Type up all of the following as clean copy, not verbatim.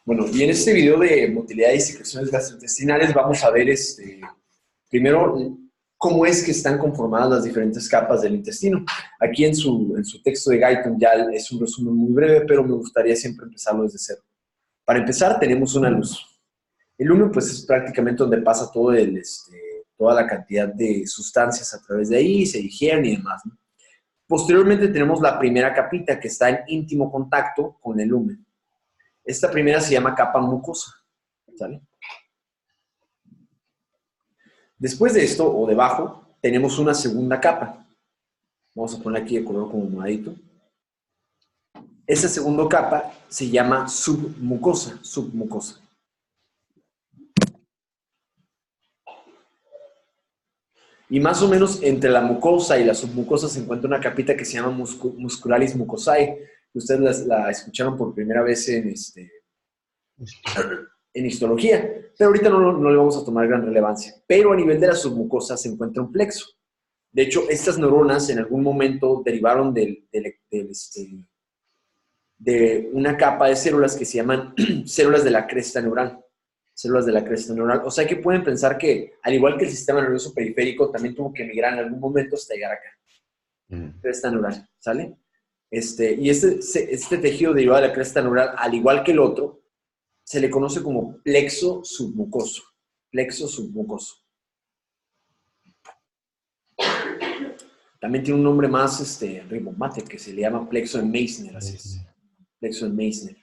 Bueno, y en este video de motilidad y secreciones gastrointestinales vamos a ver primero cómo es que están conformadas las diferentes capas del intestino. Aquí en su texto de Guyton ya es un resumen muy breve, pero me gustaría siempre empezarlo desde cero. Para empezar, tenemos una luz. El lumen, pues, es prácticamente donde pasa toda la cantidad de sustancias a través de ahí, se digieren y demás, ¿no? Posteriormente tenemos la primera capita que está en íntimo contacto con el lumen. Esta primera se llama capa mucosa, ¿sale? Después de esto, o debajo, tenemos una segunda capa. Vamos a poner aquí de color como moradito. Esa segunda capa se llama submucosa, submucosa. Y más o menos entre la mucosa y la submucosa se encuentra una capita que se llama muscularis mucosae, que ustedes la escucharon por primera vez en histología, pero ahorita no le vamos a tomar gran relevancia. Pero a nivel de la submucosa se encuentra un plexo. De hecho, estas neuronas en algún momento derivaron de una capa de células que se llaman células de la cresta neural. Células de la cresta neural. O sea que pueden pensar que, al igual que el sistema nervioso periférico, también tuvo que migrar en algún momento hasta llegar acá. Cresta neural, ¿sale? Y este tejido derivado de la cresta neural, al igual que el otro, se le conoce como plexo submucoso. Plexo submucoso. También tiene un nombre más rimbombante, que se le llama plexo de Meissner, así es. Plexo de Meissner.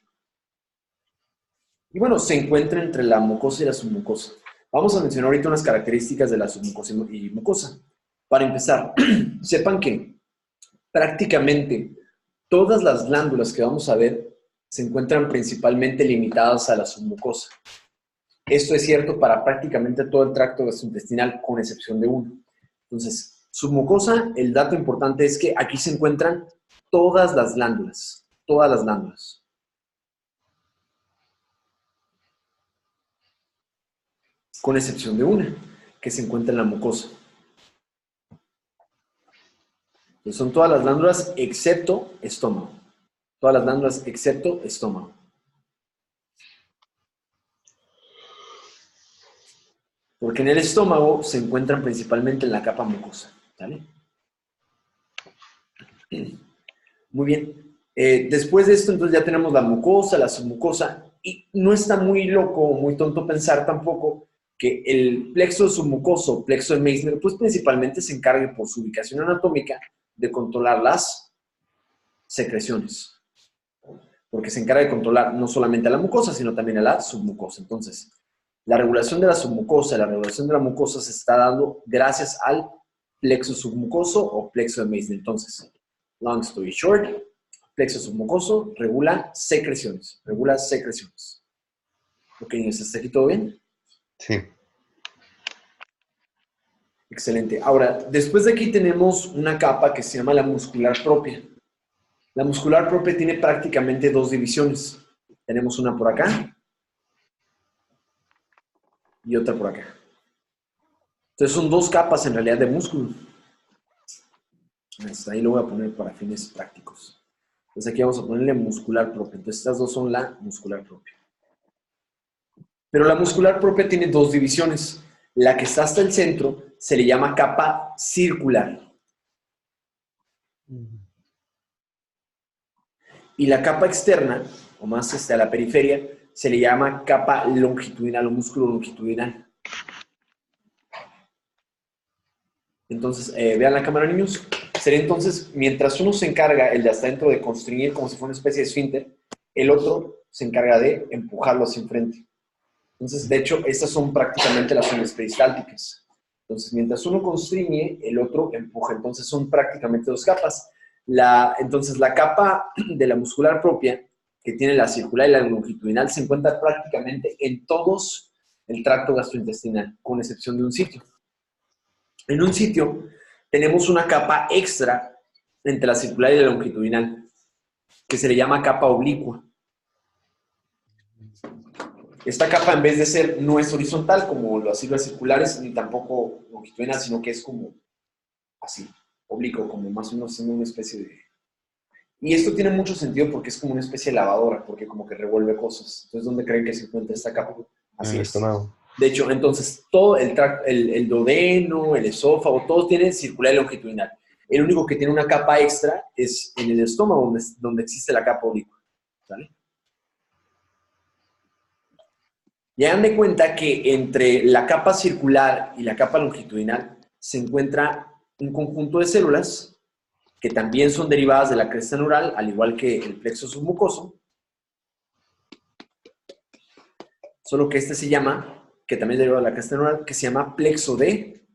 Y bueno, se encuentra entre la mucosa y la submucosa. Vamos a mencionar ahorita unas características de la submucosa y mucosa. Para empezar, sepan que prácticamente todas las glándulas que vamos a ver se encuentran principalmente limitadas a la submucosa. Esto es cierto para prácticamente todo el tracto gastrointestinal, con excepción de uno. Entonces, submucosa, el dato importante es que aquí se encuentran todas las glándulas, todas las glándulas. Con excepción de una, que se encuentra en la mucosa. Entonces, son todas las glándulas excepto estómago. Todas las glándulas excepto estómago. Porque en el estómago se encuentran principalmente en la capa mucosa, ¿vale? Muy bien. Después de esto, entonces ya tenemos la mucosa, la submucosa, y no está muy loco o muy tonto pensar tampoco que el plexo submucoso, plexo de Meissner, pues principalmente se encargue por su ubicación anatómica de controlar las secreciones. Porque se encarga de controlar no solamente a la mucosa, sino también a la submucosa. Entonces, la regulación de la submucosa, la regulación de la mucosa se está dando gracias al plexo submucoso o plexo de Meissner. Entonces, long story short, plexo submucoso regula secreciones. Regula secreciones. Ok, ¿está aquí todo bien? Sí. Excelente. Ahora, después de aquí tenemos una capa que se llama la muscular propia. La muscular propia tiene prácticamente dos divisiones. Tenemos una por acá y otra por acá. Entonces son dos capas en realidad de músculo. Hasta ahí lo voy a poner para fines prácticos. Entonces aquí vamos a ponerle muscular propia. Entonces estas dos son la muscular propia. Pero la muscular propia tiene dos divisiones. La que está hasta el centro se le llama capa circular. Y la capa externa, o más a la periferia, se le llama capa longitudinal o músculo longitudinal. Entonces, vean la cámara, niños. Sería entonces, mientras uno se encarga, el de hasta dentro, de constreñir como si fuera una especie de esfínter, el otro se encarga de empujarlo hacia enfrente. Entonces, de hecho, estas son prácticamente las zonas peristálticas. Entonces, mientras uno constriñe, el otro empuja. Entonces, son prácticamente dos capas. Entonces, la capa de la muscular propia, que tiene la circular y la longitudinal, se encuentra prácticamente en todos el tracto gastrointestinal, con excepción de un sitio. En un sitio tenemos una capa extra entre la circular y la longitudinal, que se le llama capa oblicua. Esta capa, en vez de ser, no es horizontal como las células circulares, ni tampoco longitudinal, sino que es como así, oblicuo, como más o menos en una especie de... Y esto tiene mucho sentido porque es como una especie de lavadora, porque como que revuelve cosas. Entonces, ¿dónde creen que se encuentra esta capa? En Así el es. estómago. De hecho, entonces, todo el tracto, el duodeno, el esófago, todo tiene circular y longitudinal. El único que tiene una capa extra es en el estómago, donde existe la capa oblicua. ¿Sale? Y hagan de cuenta que entre la capa circular y la capa longitudinal se encuentra un conjunto de células que también son derivadas de la cresta neural, al igual que el plexo submucoso, solo que este se llama, que también es derivado de la cresta neural, que se llama plexo de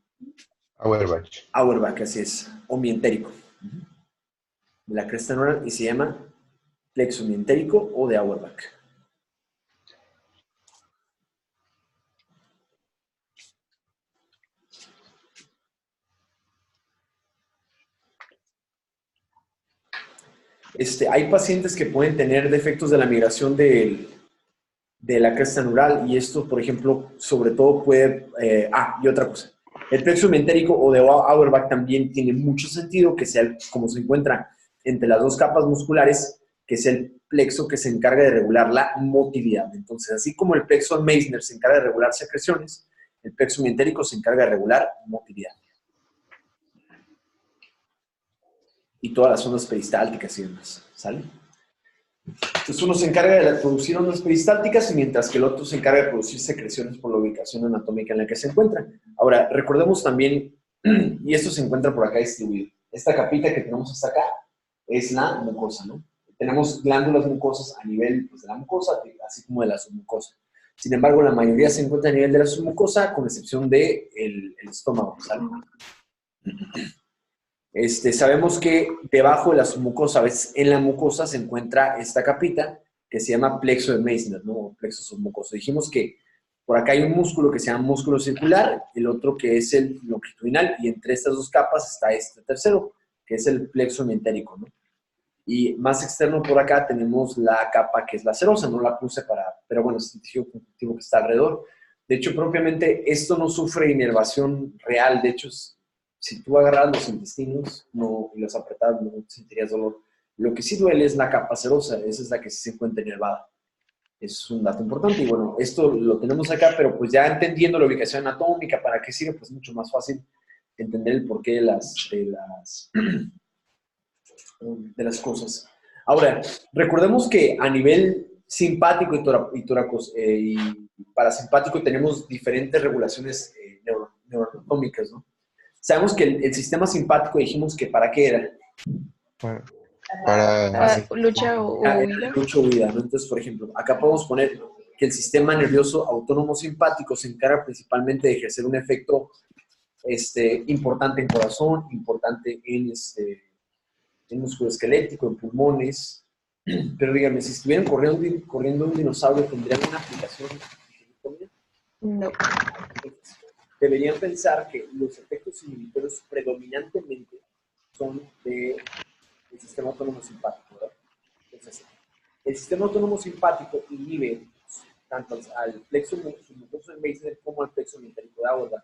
Auerbach. Auerbach, así es, o mientérico, de la cresta neural, y se llama plexo mientérico o de Auerbach. Hay pacientes que pueden tener defectos de la migración de la cresta neural y esto, por ejemplo, sobre todo puede... y otra cosa. El plexo mientérico o de Auerbach también tiene mucho sentido que sea, como se encuentra entre las dos capas musculares, que es el plexo que se encarga de regular la motilidad. Entonces, así como el plexo de Meissner se encarga de regular secreciones, el plexo mientérico se encarga de regular motilidad. Y todas las zonas peristálticas y demás, ¿sale? Entonces uno se encarga de producir ondas peristálticas mientras que el otro se encarga de producir secreciones por la ubicación anatómica en la que se encuentra. Ahora, recordemos también, y esto se encuentra por acá distribuido, esta capita que tenemos hasta acá es la mucosa, ¿no? Tenemos glándulas mucosas a nivel pues, de la mucosa, así como de la submucosa. Sin embargo, la mayoría se encuentra a nivel de la submucosa, con excepción del el estómago, ¿sale? Sabemos que debajo de la submucosa, a veces en la mucosa se encuentra esta capita que se llama plexo de Meissner, ¿no? O plexo submucoso. Dijimos que por acá hay un músculo que se llama músculo circular, el otro que es el longitudinal, y entre estas dos capas está este tercero, que es el plexo mientérico, ¿no? Y más externo por acá tenemos la capa que es la serosa, no la puse para, pero bueno, es el tejido conjuntivo que está alrededor. De hecho, propiamente esto no sufre inervación real, de hecho, si tú agarras los intestinos y los apretas, no sentirías dolor. Lo que sí duele es la capa serosa, esa es la que sí se encuentra inervada. Es un dato importante y bueno, esto lo tenemos acá, pero pues ya entendiendo la ubicación anatómica, para qué sirve, pues mucho más fácil entender el porqué de las cosas. Ahora, recordemos que a nivel simpático y parasimpático tenemos diferentes regulaciones neuroanatómicas, ¿no? Sabemos que el sistema simpático dijimos que ¿para qué era? Para Lucha o huida. Lucha o huida, ¿no? Entonces, por ejemplo, acá podemos poner que el sistema nervioso autónomo simpático se encarga principalmente de ejercer un efecto importante en corazón, importante en músculo esquelético, en pulmones. Pero dígame, si estuvieran corriendo un dinosaurio, ¿tendrían una aplicación? No. Deberían pensar que los efectos inhibitorios predominantemente son del sistema autónomo simpático, ¿verdad? Entonces, el sistema autónomo simpático inhibe tanto al plexo submucoso de Meissner como al plexo mientérico de Auerbach.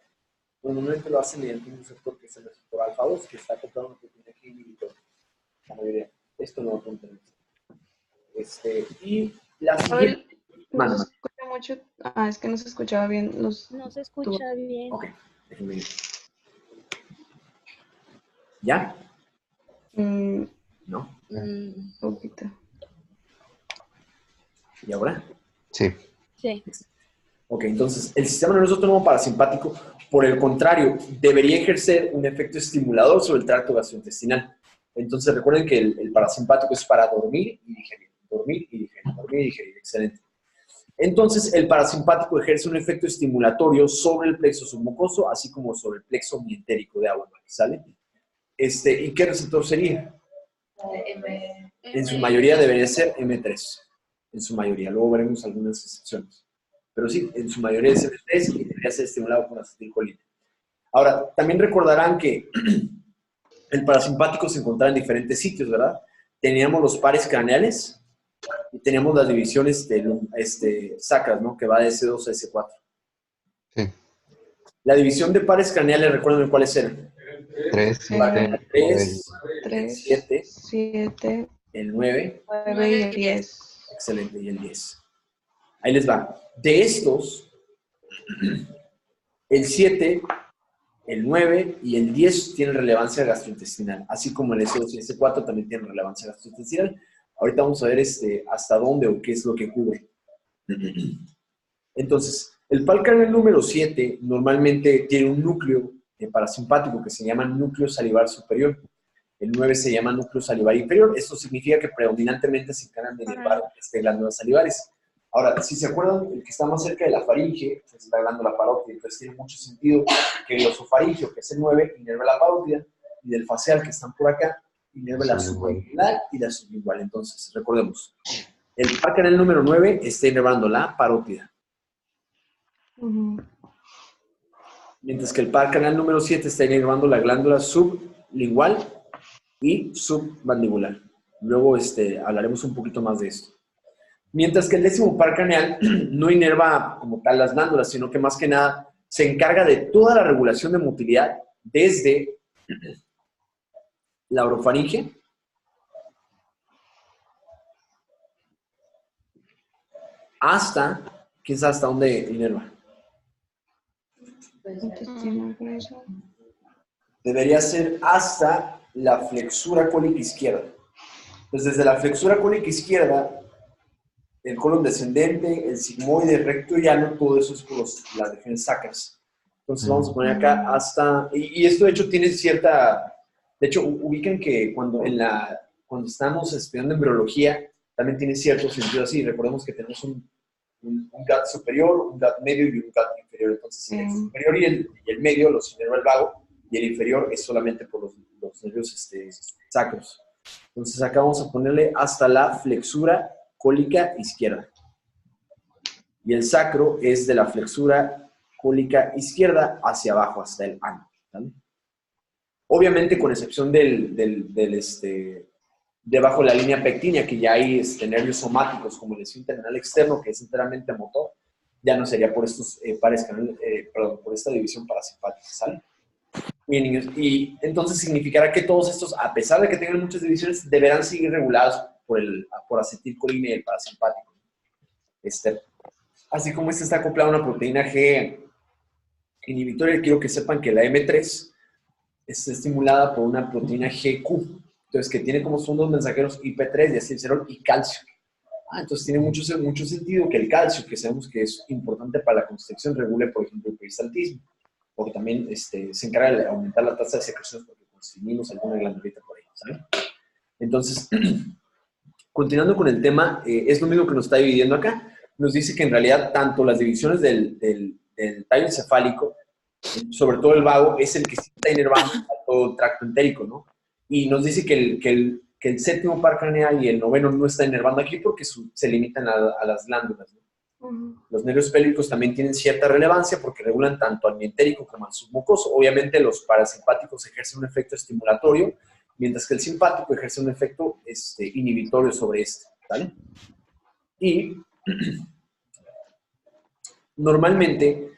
Normalmente lo hacen mediante un receptor que es el receptor alfa 2, que está acoplado a una proteína que inhibe la mayoría. Esto no lo contenemos. Y la siguiente... No se escucha mucho. Es que no se escuchaba bien. No se escucha bien. Ok, déjenme ir. ¿Ya? ¿No? Un poquito. ¿Y ahora? Sí. Sí. Ok, entonces, el sistema nervioso autónomo parasimpático, por el contrario, debería ejercer un efecto estimulador sobre el tracto gastrointestinal. Entonces, recuerden que el parasimpático es para dormir y digerir, dormir y digerir, dormir y digerir. Excelente. Entonces, el parasimpático ejerce un efecto estimulatorio sobre el plexo submucoso, así como sobre el plexo mientérico de Auerbach, ¿sale? ¿Y qué receptor sería? En su mayoría debería ser M3. En su mayoría. Luego veremos algunas excepciones. Pero sí, en su mayoría es M3 y debería ser estimulado por acetilcolina. Ahora, también recordarán que el parasimpático se encontraba en diferentes sitios, ¿verdad? Teníamos los pares craneales y teníamos las divisiones sacras, ¿no? Que va de S2 a S4. Sí. La división de pares craneales, ¿recuerdan cuáles eran? 3, 7, 3, 7 el 9, 9 y el 10. excelente, y el 10. Ahí les va. De estos, el 7, el 9 y el 10 tienen relevancia gastrointestinal, así como el S2 y el S4 también tienen relevancia gastrointestinal. Ahorita vamos a ver hasta dónde o qué es lo que cubre. Entonces, el pal cardial número 7 normalmente tiene un núcleo parasimpático que se llama núcleo salivar superior. El 9 se llama núcleo salivar inferior. Esto significa que predominantemente se encargan de inervar glándulas salivares. Ahora, si se acuerdan, el que está más cerca de la faringe es la glándula parótida. Entonces tiene mucho sentido que el osofaringio, que es el 9, inerve la parótida, y del facial, que están por acá, inerve la sublingual y la sublingual. Entonces, recordemos, el par canal número 9 está inervando la parótida. Mientras que el par canal número 7 está inervando la glándula sublingual y submandibular. Luego hablaremos un poquito más de esto. Mientras que el 10º par craneal no inerva como tal las glándulas, sino que más que nada se encarga de toda la regulación de motilidad desde la orofaringe hasta, ¿quién sabe hasta dónde inerva? Intestino grueso. Debería ser hasta la flexura cólica izquierda. Entonces, desde la flexura cólica izquierda, el colon descendente, el sigmoide, recto y llano, todo eso es por las regiones sacras. Entonces vamos a poner acá hasta, y esto de hecho tiene cierta, de hecho ubican que cuando estamos estudiando embriología, también tiene cierto sentido así. Recordemos que tenemos un gut superior, un gut medio y un gut inferior. Entonces el superior y el medio los inerva el vago, y el inferior es solamente por los nervios sacros. Entonces acá vamos a ponerle hasta la flexura cólica izquierda. Y el sacro es de la flexura cólica izquierda hacia abajo, hasta el ano. ¿Vale? Obviamente, con excepción debajo de la línea pectínea, que ya hay nervios somáticos, como el esfínter anal externo, que es enteramente motor, ya no sería por estos pares por esta división parasimpática, ¿sale? Bien, niños, y entonces significará que todos estos, a pesar de que tengan muchas divisiones, deberán seguir regulados por acetilcolina y el parasimpático. Así como está acoplado a una proteína G inhibitoria, quiero que sepan que la M3 está estimulada por una proteína GQ, entonces que tiene como son dos mensajeros IP3, diacilcerol y calcio. Entonces tiene mucho sentido que el calcio, que sabemos que es importante para la constricción, regule, por ejemplo, el peristaltismo, porque también se encarga de aumentar la tasa de secreciones porque constringimos alguna glandulita por ahí, ¿sabes? Entonces, continuando con el tema, es lo mismo que nos está dividiendo acá. Nos dice que en realidad tanto las divisiones del tallo encefálico, sobre todo el vago, es el que sí está inervando a todo el tracto entérico, ¿no? Y nos dice que el séptimo par craneal y el noveno no está inervando aquí porque se limitan a las glándulas, ¿no? Los nervios pélvicos también tienen cierta relevancia porque regulan tanto al mientérico como al submucoso. Obviamente los parasimpáticos ejercen un efecto estimulatorio, mientras que el simpático ejerce un efecto inhibitorio sobre este, ¿vale? Y normalmente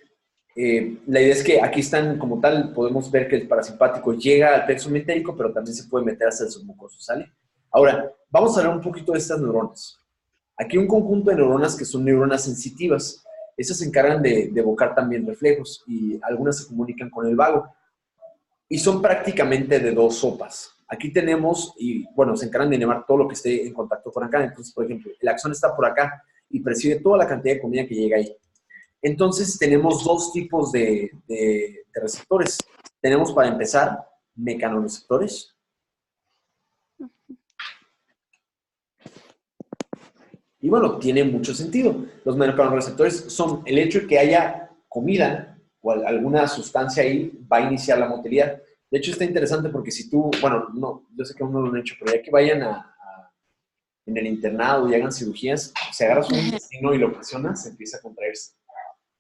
la idea es que aquí están como tal, podemos ver que el parasimpático llega al plexo mentérico, pero también se puede meter hasta el submucoso, ¿sale? Ahora, vamos a hablar un poquito de estas neuronas. Aquí hay un conjunto de neuronas que son neuronas sensitivas. Esas se encargan de evocar también reflejos y algunas se comunican con el vago. Y son prácticamente de dos sopas. Aquí tenemos, y bueno, se encargan de inervar todo lo que esté en contacto con acá. Entonces, por ejemplo, el axón está por acá y percibe toda la cantidad de comida que llega ahí. Entonces, tenemos dos tipos de receptores. Tenemos, para empezar, mecanoreceptores. Y bueno, tiene mucho sentido. Los mecanoreceptores son el hecho de que haya comida o alguna sustancia ahí va a iniciar la motilidad. De hecho, está interesante porque si tú, bueno, no, yo sé que aún no lo han hecho, pero ya que vayan en el internado y hagan cirugías, si agarras un intestino y lo presionas, se empieza a contraerse.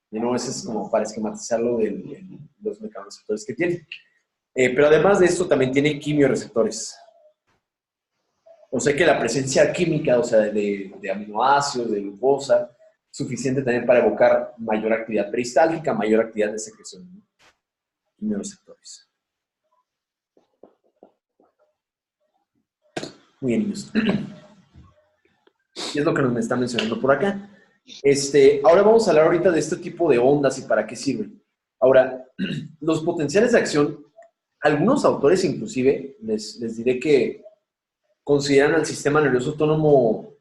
Y no, eso es como para esquematizarlo de los mecanoreceptores que tiene. Pero además de esto, también tiene quimioreceptores. O sea que la presencia química, o sea, de aminoácidos, de glucosa, suficiente también para evocar mayor actividad peristáltica, mayor actividad de secreción, ¿no? Quimioreceptores. Muy bien, niños. Y es lo que nos me está mencionando por acá. Ahora vamos a hablar ahorita de este tipo de ondas y para qué sirven. Ahora, los potenciales de acción, algunos autores inclusive, les diré que consideran al sistema nervioso autónomo,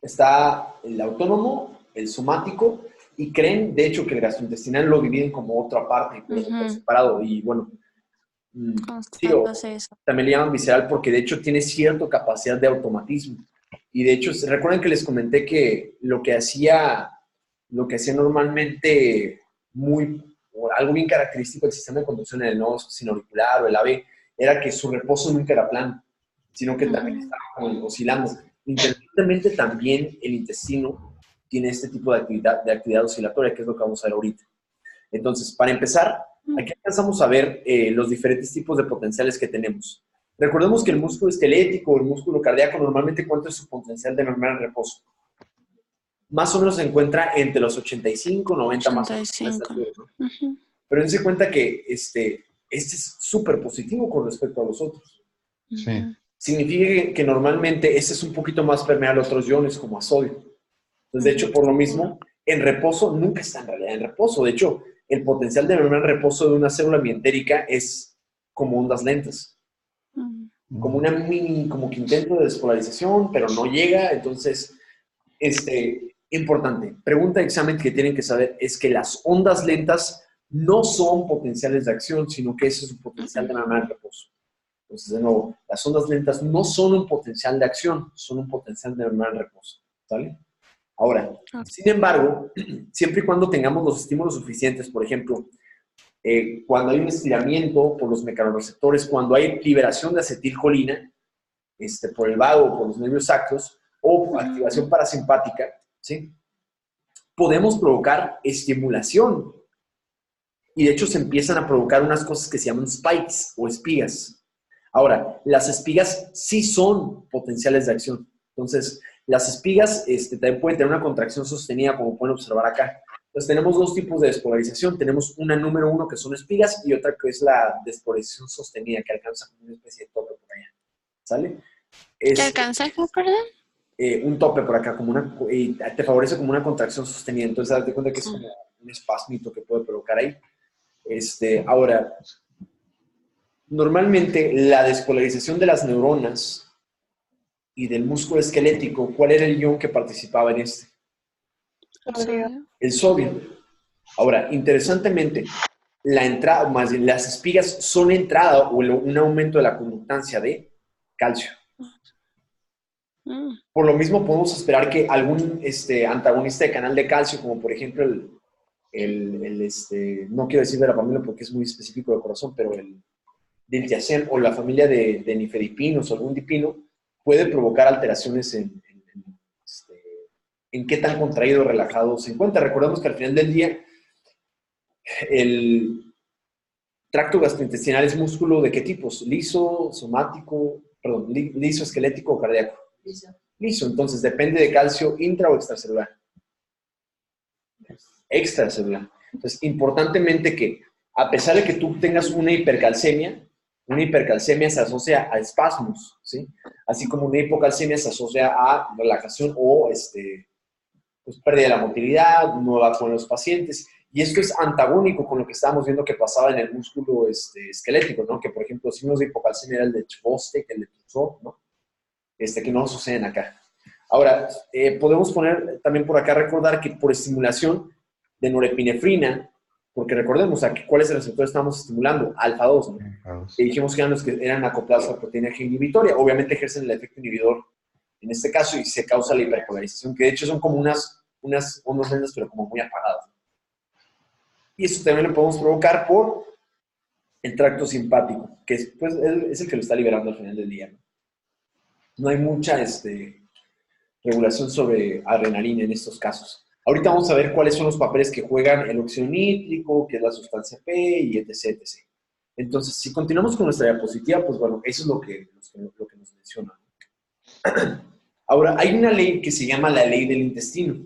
está el autónomo, el somático, y creen, de hecho, que el gastrointestinal lo dividen como otra parte, por separado, y bueno, sí, Constatas eso. también le llaman visceral porque de hecho tiene cierta capacidad de automatismo. Y de hecho, recuerden que les comenté que lo que hacía normalmente o algo bien característico del sistema de conducción en el nodo sinoauricular o el AVE, era que su reposo nunca era plano, sino que también estaba como oscilando. Intermitentemente también el intestino tiene este tipo de actividad oscilatoria, que es lo que vamos a ver ahorita. Entonces, para empezar, aquí alcanzamos a ver los diferentes tipos de potenciales que tenemos. Recordemos que el músculo esquelético o el músculo cardíaco normalmente, ¿cuánto es su potencial de normal en reposo? Más o menos se encuentra entre los 85, 90 más o menos. 85. ¿No? Pero dense cuenta que este es súper positivo con respecto a los otros. Sí. Significa que normalmente este es un poquito más permeable a otros iones, como a sodio. Entonces, de hecho, por lo mismo, en reposo nunca está en realidad en reposo. De hecho, el potencial de normal en reposo de una célula mientérica es como ondas lentas. Como una como que intento de despolarización, pero no llega. Entonces, importante, pregunta de examen que tienen que saber es que las ondas lentas no son potenciales de acción, sino que ese es un potencial de normal en reposo. Entonces, de nuevo, las ondas lentas no son un potencial de acción, son un potencial de normal en reposo. ¿Sale? Ahora, sin embargo, siempre y cuando tengamos los estímulos suficientes, por ejemplo, cuando hay un estiramiento por los mecanorreceptores, cuando hay liberación de acetilcolina por el vago o por los nervios sacros, o activación parasimpática, ¿sí? Podemos provocar estimulación. Y de hecho se empiezan a provocar unas cosas que se llaman spikes o espigas. Ahora, las espigas sí son potenciales de acción. Entonces, las espigas también pueden tener una contracción sostenida, como pueden observar acá. Entonces, tenemos dos tipos de despolarización. Tenemos una número 1, que son espigas, y otra que es la despolarización sostenida, que alcanza como una especie de tope por allá. ¿Sale? ¿Qué alcanza acá, perdón? Un tope por acá, y te favorece como una contracción sostenida. Entonces, date cuenta que es como un espasmito que puede provocar ahí. Ahora, normalmente la despolarización de las neuronas y del músculo esquelético, ¿cuál era el ion que participaba en este? El sodio. Ahora, interesantemente, la entrada, más bien, las espigas son entrada o un aumento de la conductancia de calcio. Por lo mismo, podemos esperar que algún antagonista de canal de calcio, como por ejemplo no quiero decir verapamilo porque es muy específico de corazón, pero el diltiazem o la familia de nifedipinos o algún dipino, puede provocar alteraciones en qué tan contraído o relajado se encuentra. Recordemos que al final del día, el tracto gastrointestinal es músculo de qué tipos, liso, somático, perdón, liso, esquelético o cardíaco. Liso, entonces depende de calcio intra o extracelular. Extracelular. Entonces, importantemente que, a pesar de que tú tengas una hipercalcemia se asocia a espasmos, ¿sí? Así como una hipocalcemia se asocia a relajación o pues, pérdida de la motilidad, no va con los pacientes. Y esto es antagónico con lo que estábamos viendo que pasaba en el músculo esquelético, ¿no? Que, por ejemplo, signos de hipocalcemia era el de Chbostek, el de Tuzov, ¿no? Que no suceden acá. Ahora, podemos poner también por acá, recordar que por estimulación de norepinefrina, porque recordemos, aquí, ¿cuál es el receptor que estamos estimulando? Alfa 2, ¿no? Y dijimos que eran los que eran acoplados a la proteína G inhibitoria. Obviamente ejercen el efecto inhibidor en este caso y se causa la hiperpolarización, que de hecho son como unas ondas lentas, pero como muy apagadas. Y eso también lo podemos provocar por el tracto simpático, que es el que lo está liberando al final del día, ¿no? No hay mucha regulación sobre adrenalina en estos casos. Ahorita vamos a ver cuáles son los papeles que juegan el óxido nítrico, que es la sustancia P, y etc. Entonces, si continuamos con nuestra diapositiva, pues bueno, eso es lo que nos menciona. Ahora, hay una ley que se llama la ley del intestino.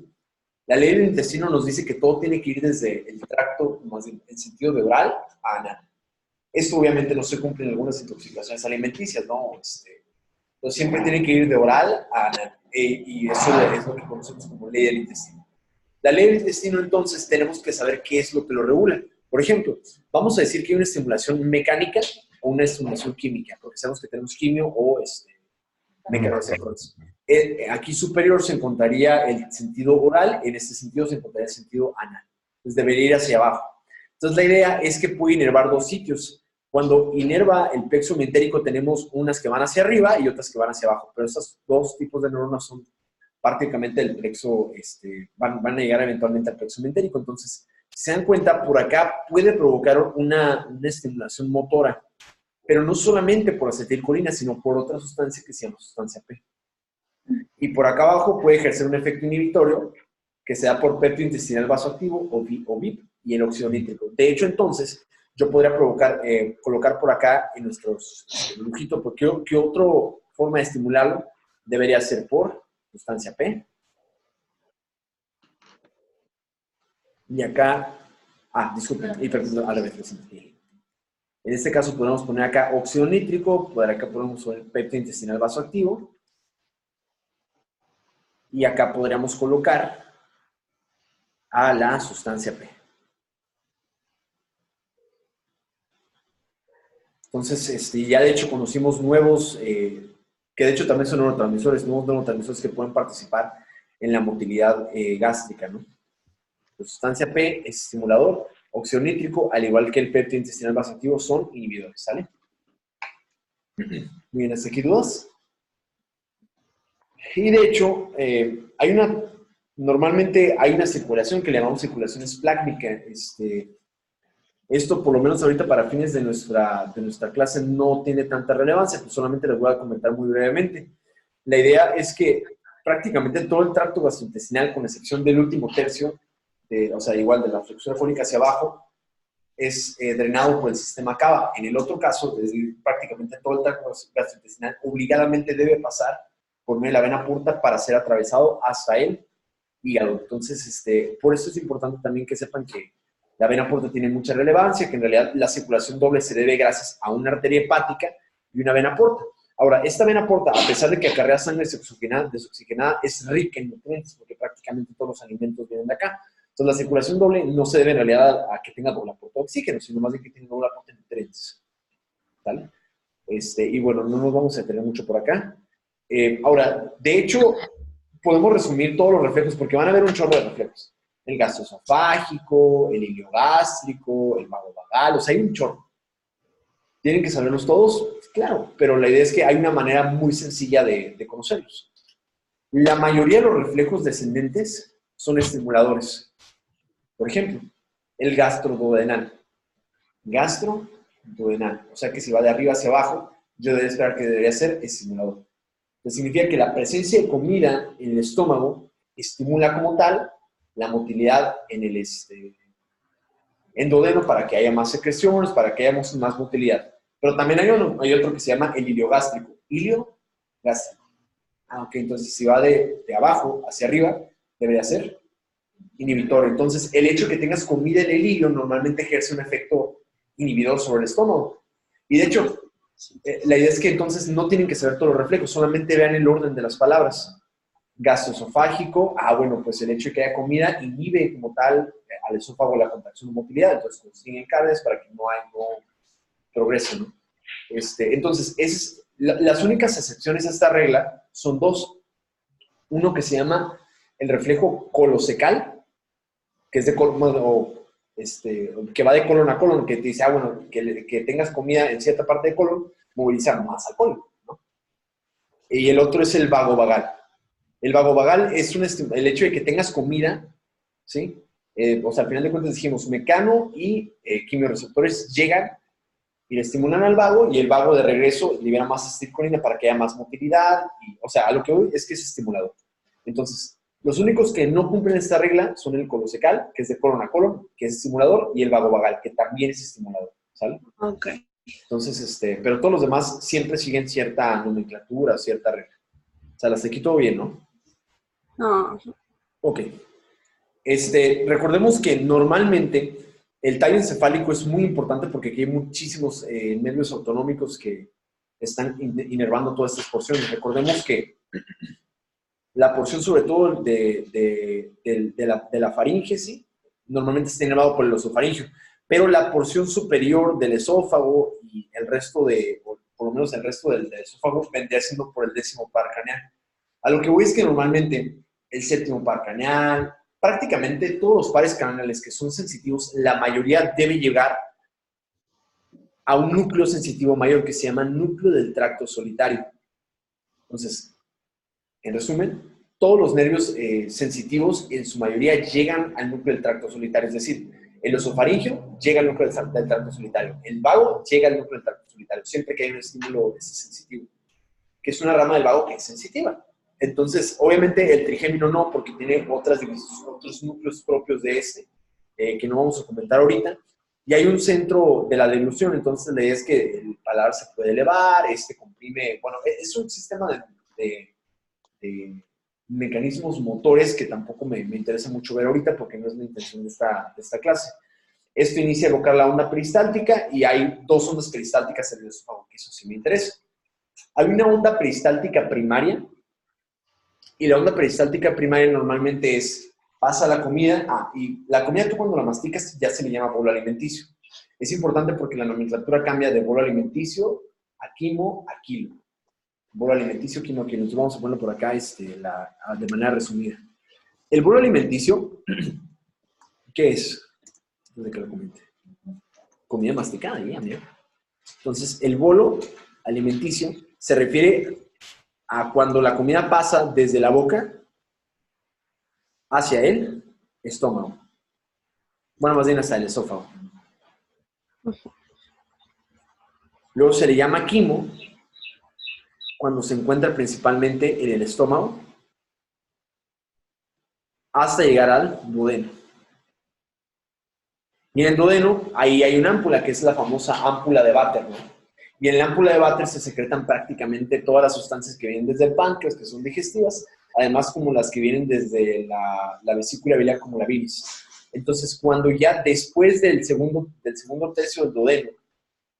La ley del intestino nos dice que todo tiene que ir desde el tracto, más en sentido de oral a anal. Esto obviamente no se cumple en algunas intoxicaciones alimenticias, ¿no? Entonces siempre tiene que ir de oral a anal. Y eso es lo que conocemos como ley del intestino. La ley del intestino, entonces, tenemos que saber qué es lo que lo regula. Por ejemplo, vamos a decir que hay una estimulación mecánica o una estimulación química, porque sabemos que tenemos quimio o mecanocefalosis. Aquí superior se encontraría el sentido oral, en este sentido se encontraría el sentido anal. Entonces debería ir hacia abajo. Entonces la idea es que puede inervar dos sitios. Cuando inerva el plexo meentérico tenemos unas que van hacia arriba y otras que van hacia abajo, pero estos dos tipos de neuronas son prácticamente del plexo, van a llegar eventualmente al plexo meentérico. Entonces, si se dan cuenta, por acá puede provocar una estimulación motora, pero no solamente por acetilcolina, sino por otra sustancia que se llama sustancia P. Y por acá abajo puede ejercer un efecto inhibitorio que se da por péptido intestinal vasoactivo o VIP y el óxido nítrico. De hecho, entonces, yo podría colocar por acá en nuestros dibujitos, porque ¿qué otra forma de estimularlo debería ser por sustancia P? Y acá, disculpen, al revés. En este caso podemos poner acá óxido nítrico, por acá podemos poner péptido intestinal vasoactivo, y acá podríamos colocar a la sustancia P. Entonces, ya de hecho conocimos nuevos, que de hecho también son neurotransmisores, nuevos neurotransmisores que pueden participar en la motilidad gástrica, ¿no? La sustancia P es estimulador, óxido nítrico, al igual que el péptido intestinal vasoactivo, son inhibidores, ¿sale? Muy bien, ¿hasta aquí dudas? Y de hecho, normalmente hay una circulación que le llamamos circulación esplácnica. Esto, por lo menos ahorita para fines de nuestra clase, no tiene tanta relevancia, pues solamente les voy a comentar muy brevemente. La idea es que prácticamente todo el tracto gastrointestinal, con excepción del último tercio, o sea, igual de la flexura fónica hacia abajo, es drenado por el sistema cava. En el otro caso, es decir, prácticamente todo el tracto gastrointestinal obligadamente debe pasar por medio de la vena porta para ser atravesado hasta el hígado. Entonces, por eso es importante también que sepan que la vena porta tiene mucha relevancia, que en realidad la circulación doble se debe gracias a una arteria hepática y una vena porta. Ahora, esta vena porta, a pesar de que acarrea sangre desoxigenada, es rica en nutrientes, porque prácticamente todos los alimentos vienen de acá. Entonces, la circulación doble no se debe en realidad a que tenga doble aporte de oxígeno, sino más bien que tenga doble aporte de nutrientes. ¿Vale? Y bueno, no nos vamos a detener mucho por acá. Ahora, de hecho, podemos resumir todos los reflejos, porque van a haber un chorro de reflejos. El gastroesofágico, el iliogástrico, el vagovagal, o sea, hay un chorro. ¿Tienen que saberlos todos? Claro, pero la idea es que hay una manera muy sencilla de conocerlos. La mayoría de los reflejos descendentes son estimuladores. Por ejemplo, el gastroduodenal. Gastroduodenal. O sea que si va de arriba hacia abajo, yo debería esperar que debería ser estimulador. Eso significa que la presencia de comida en el estómago estimula como tal la motilidad en el endodeno para que haya más secreciones, para que haya más motilidad. Pero también hay otro que se llama el iliogástrico. Iliogástrico. Ok, entonces si va de abajo hacia arriba, debería ser inhibidor. Entonces, el hecho de que tengas comida en el ilio normalmente ejerce un efecto inhibidor sobre el estómago. Y de hecho, la idea es que entonces no tienen que saber todos los reflejos, solamente vean el orden de las palabras. Gastroesofágico, bueno, pues el hecho de que haya comida inhibe como tal al esófago la contracción de motilidad, entonces consiguen carnes para que no progrese, ¿no? Entonces, las únicas excepciones a esta regla son dos. Uno que se llama el reflejo colocecal, que es de colon, que va de colon a colon, que te dice, bueno, que tengas comida en cierta parte de colon, moviliza más al colon, ¿no? Y el otro es el vagovagal. El vagovagal es el hecho de que tengas comida, ¿sí? O sea, al final de cuentas dijimos, mecano y quimioreceptores llegan y le estimulan al vago, y el vago de regreso libera más acetilcolina para que haya más motilidad. O sea, a lo que voy es que es estimulador. Entonces, los únicos que no cumplen esta regla son el colocecal, que es de colon a colon, que es estimulador, y el vagovagal, que también es estimulador, ¿sale? Ok. Entonces, pero todos los demás siempre siguen cierta nomenclatura, cierta regla. O sea, las aquí todo bien, ¿no? No. Ok. Recordemos que normalmente El tallo encefálico es muy importante porque aquí hay muchísimos nervios autonómicos que están inervando todas estas porciones. Recordemos que la porción, sobre todo de la faringe, ¿sí? Normalmente está inervado por el osofaringio, pero la porción superior del esófago y el resto o por lo menos el resto del esófago, vendría siendo por el 10º par craneal. A lo que voy es que normalmente el 7º par craneal, prácticamente todos los pares craneales que son sensitivos, la mayoría debe llegar a un núcleo sensitivo mayor que se llama núcleo del tracto solitario. Entonces, en resumen, todos los nervios sensitivos en su mayoría llegan al núcleo del tracto solitario, es decir, el osofaringio llega al núcleo del tracto solitario, el vago llega al núcleo del tracto solitario, siempre que hay un estímulo sensitivo, que es una rama del vago que es sensitiva. Entonces, obviamente el trigémino no, porque tiene otros núcleos propios de que no vamos a comentar ahorita, y hay un centro de la deglución, entonces la idea es que el paladar se puede elevar, comprime, bueno, es un sistema de mecanismos motores que tampoco me interesa mucho ver ahorita porque no es la intención de esta clase. Esto inicia a evocar la onda peristáltica y hay 2 ondas peristálticas en el esófago, que eso sí me interesa. Hay una onda peristáltica primaria y la onda peristáltica primaria normalmente pasa la comida, y la comida tú cuando la masticas ya se le llama bolo alimenticio. Es importante porque la nomenclatura cambia de bolo alimenticio a quimo a kilo. Bolo alimenticio, quimo a kilo. Entonces vamos a ponerlo por acá de manera resumida. El bolo alimenticio, ¿qué es? Desde que lo comente. Comida masticada, ya, mira. Entonces, el bolo alimenticio se refiere a cuando la comida pasa desde la boca hacia el estómago. Bueno, más bien hasta el esófago. Luego se le llama quimo cuando se encuentra principalmente en el estómago hasta llegar al duodeno. Y en el duodeno, ahí hay una ámpula, que es la famosa ámpula de Vater, ¿no? Y en la ámpula de Vater se secretan prácticamente todas las sustancias que vienen desde el páncreas, que son digestivas, además como las que vienen desde la vesícula biliar, como la bilis. Entonces, cuando ya después del segundo tercio del duodeno,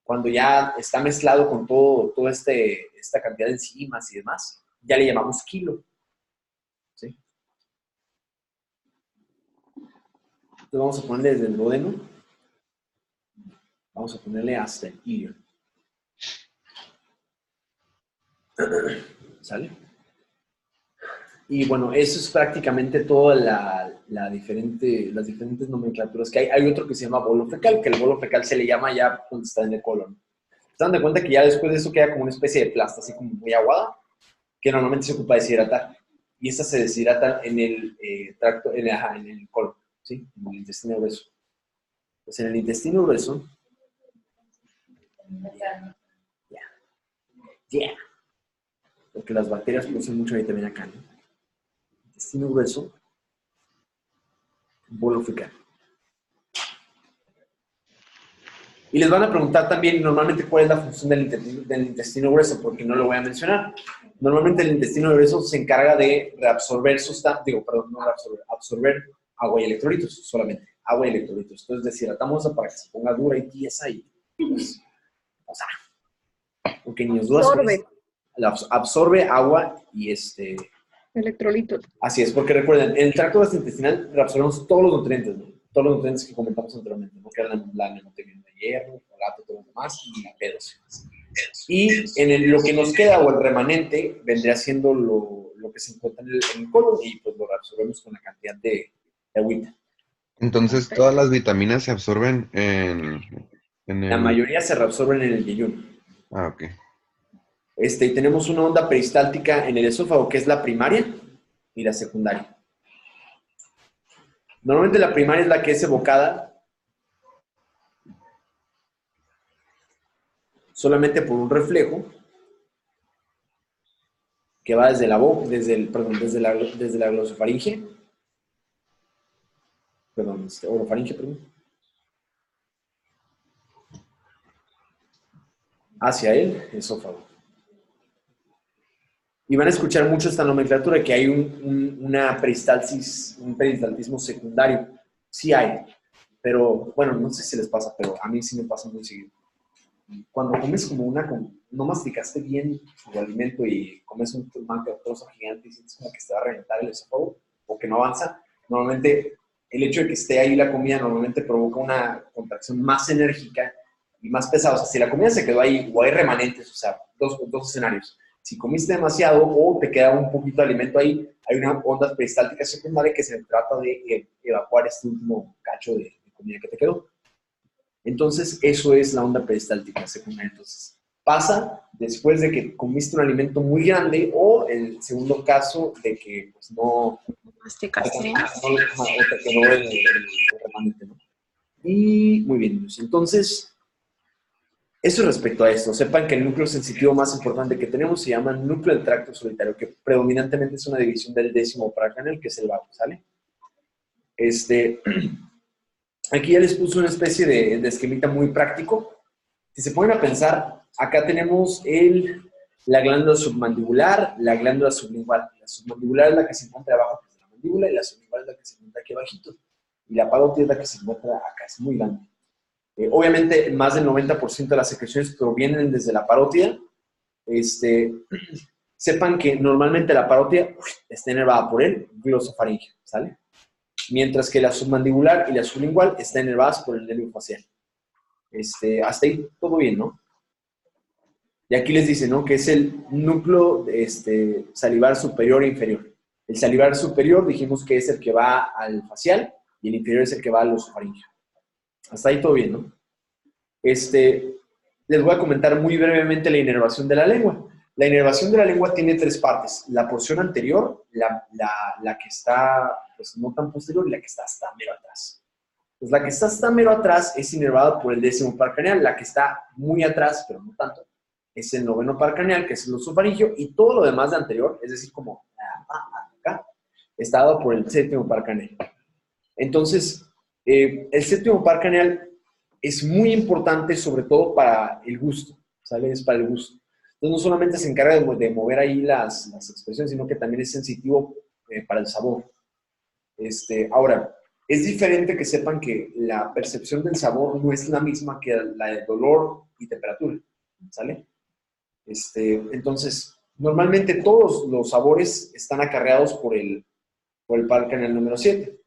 cuando ya está mezclado con toda esta cantidad de enzimas y demás, ya le llamamos quilo. ¿Sí? Entonces vamos a ponerle desde el duodeno, vamos a ponerle hasta el ilio. ¿Sale? Y bueno, eso es prácticamente toda las diferentes nomenclaturas que hay. Hay otro que se llama bolo fecal, que el bolo fecal se le llama ya cuando está en el colon. ¿Se dan de cuenta que ya después de eso queda como una especie de plasta, así como muy aguada, que normalmente se ocupa de deshidratar? Y estas se deshidratan en el tracto, en el colon, ¿sí? En el intestino grueso. Pues en el intestino grueso, porque las bacterias producen mucha vitamina K, ¿no? Intestino grueso, bolo fecal. Y les van a preguntar también normalmente cuál es la función del intestino grueso, porque no lo voy a mencionar. Normalmente el intestino grueso se encarga de reabsorber absorber agua y electrolitos solamente, agua y electrolitos. Entonces deshidratamos para que se ponga dura y tiesa y pues, porque ni os dudas. Absorbe agua y electrolitos. Así es, porque recuerden, en el tracto gastrointestinal reabsorbemos todos los nutrientes, ¿no? Todos los nutrientes que comentamos anteriormente, ¿no? Que eran la nemotemina de hierro, el folato, todo lo demás, y la P12. Y lo que nos queda, o el remanente, vendría siendo lo que se encuentra en el colon, y pues lo reabsorbemos con la cantidad de agüita. Entonces, todas las vitaminas se absorben La mayoría se reabsorben en el yeyún. Ah, ok. Y tenemos una onda peristáltica en el esófago, que es la primaria y la secundaria. Normalmente la primaria es la que es evocada solamente por un reflejo que va desde la boca, desde la glosofaringe, orofaringe, hacia el esófago. Y van a escuchar mucho esta nomenclatura, que hay un peristaltismo secundario. Sí hay. pero bueno, no sé si les pasa, pero a mí sí me pasa muy seguido. Cuando comes como no masticaste bien tu alimento y comes un trozo gigante y sientes como que se va a reventar el esófago o que no avanza, normalmente el hecho de que esté ahí la comida normalmente provoca una contracción más enérgica y más pesada. O sea, si la comida se quedó ahí o hay remanentes, o sea, dos escenarios. Si comiste demasiado o te queda un poquito de alimento ahí, hay una onda peristáltica secundaria que se trata de evacuar este último cacho de comida que te quedó. Entonces, eso es la onda peristáltica secundaria. Entonces, pasa después de que comiste un alimento muy grande o el segundo caso de que pues, no Masticación. o te quedó el remanente, ¿no? Y muy bien, entonces, eso respecto a esto. Sepan que el núcleo sensitivo más importante que tenemos se llama núcleo del tracto solitario, que predominantemente es una división del 10º paracranial, que es el vago, ¿sale? Aquí ya les puse una especie de esquemita muy práctico. Si se ponen a pensar, acá tenemos la glándula submandibular, la glándula sublingual. La submandibular es la que se encuentra abajo de la mandíbula y la sublingual es la que se encuentra aquí abajito. Y la parótida es la que se encuentra acá, es muy grande. Obviamente, más del 90% de las secreciones provienen desde la parótida. Sepan que normalmente la parótida está inervada por el glosofaringeo, ¿sale? Mientras que la submandibular y la sublingual están inervadas por el nervio facial. Hasta ahí todo bien, ¿no? Y aquí les dice, ¿no? Que es el núcleo salivar superior e inferior. El salivar superior dijimos que es el que va al facial y el inferior es el que va al glosofaringeo. Hasta ahí todo bien, ¿no? Les voy a comentar muy brevemente la inervación de la lengua. La inervación de la lengua tiene 3 partes. La porción anterior, la que está pues, no tan posterior y la que está hasta mero atrás. Pues la que está hasta mero atrás es inervada por el 10º par craneal. La que está muy atrás, pero no tanto, es el 9º par craneal, que es el glosofaringeo, y todo lo demás de anterior, es decir, como acá, está dado por el 7º par craneal. Entonces, el 7º par craneal es muy importante, sobre todo para el gusto, ¿sale? Es para el gusto. Entonces, no solamente se encarga de mover ahí las expresiones, sino que también es sensitivo para el sabor. Ahora, es diferente que sepan que la percepción del sabor no es la misma que la de dolor y temperatura, ¿sale? Entonces, normalmente todos los sabores están acarreados por el par craneal número 7.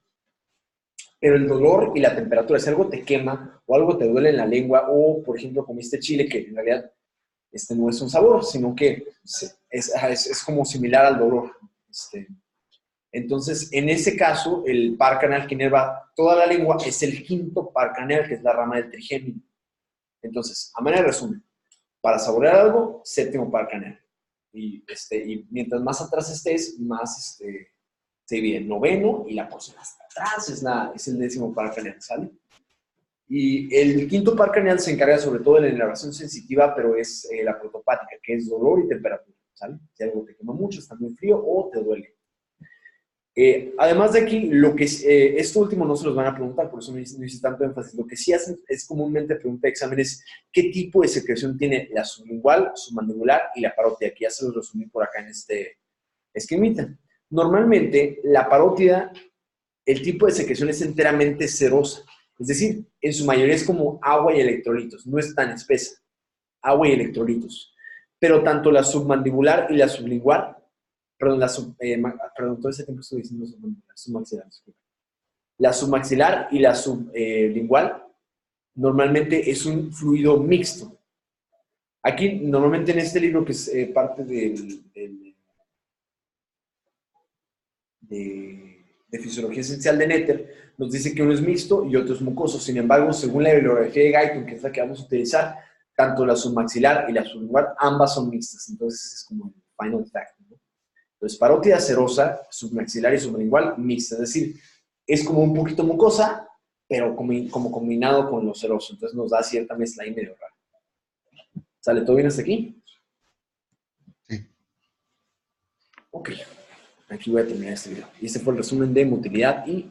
Pero el dolor y la temperatura, si algo te quema o algo te duele en la lengua o, por ejemplo, comiste chile, que en realidad no es un sabor, sino que es como similar al dolor. Entonces, en ese caso, el par craneal que inerva toda la lengua es el 5º par craneal, que es la rama del trigémino. Entonces, a manera de resumen, para saborear algo, 7º par craneal. Y mientras más atrás estés, más se divide el 9º y la porción hasta atrás es el 10º par craneal, ¿sale? Y el 5º par craneal se encarga sobre todo de la inervación sensitiva, pero es la protopática, que es dolor y temperatura, ¿sale? Si algo te quema mucho, está muy frío o te duele. Además de aquí, esto último no se los van a preguntar, por eso no hice tanto énfasis. Lo que sí hacen es comúnmente pregunta de exámenes, ¿qué tipo de secreción tiene la sublingual, submandibular y la parótida? Aquí ya se los resumí por acá en este esquemita. Normalmente, la parótida, el tipo de secreción es enteramente cerosa. Es decir, en su mayoría es como agua y electrolitos. No es tan espesa. Agua y electrolitos. Pero tanto la submandibular y la sublingual, todo ese tiempo estoy diciendo submaxilar. La submaxilar y la sublingual normalmente es un fluido mixto. Aquí, normalmente en este libro, que es parte de fisiología esencial de Netter, nos dice que uno es mixto y otro es mucoso. Sin embargo, según la bibliografía de Guyton, que es la que vamos a utilizar, tanto la submaxilar y la sublingual, ambas son mixtas. Entonces, es como el final fact, ¿no? Entonces, parótida cerosa, submaxilar y sublingual, mixta. Es decir, es como un poquito mucosa, pero como combinado con lo ceroso. Entonces, nos da cierta mezcla ahí medio rara. ¿Sale todo bien hasta aquí? Sí. Ok. Aquí voy a terminar este video. Y este fue el resumen de motilidad y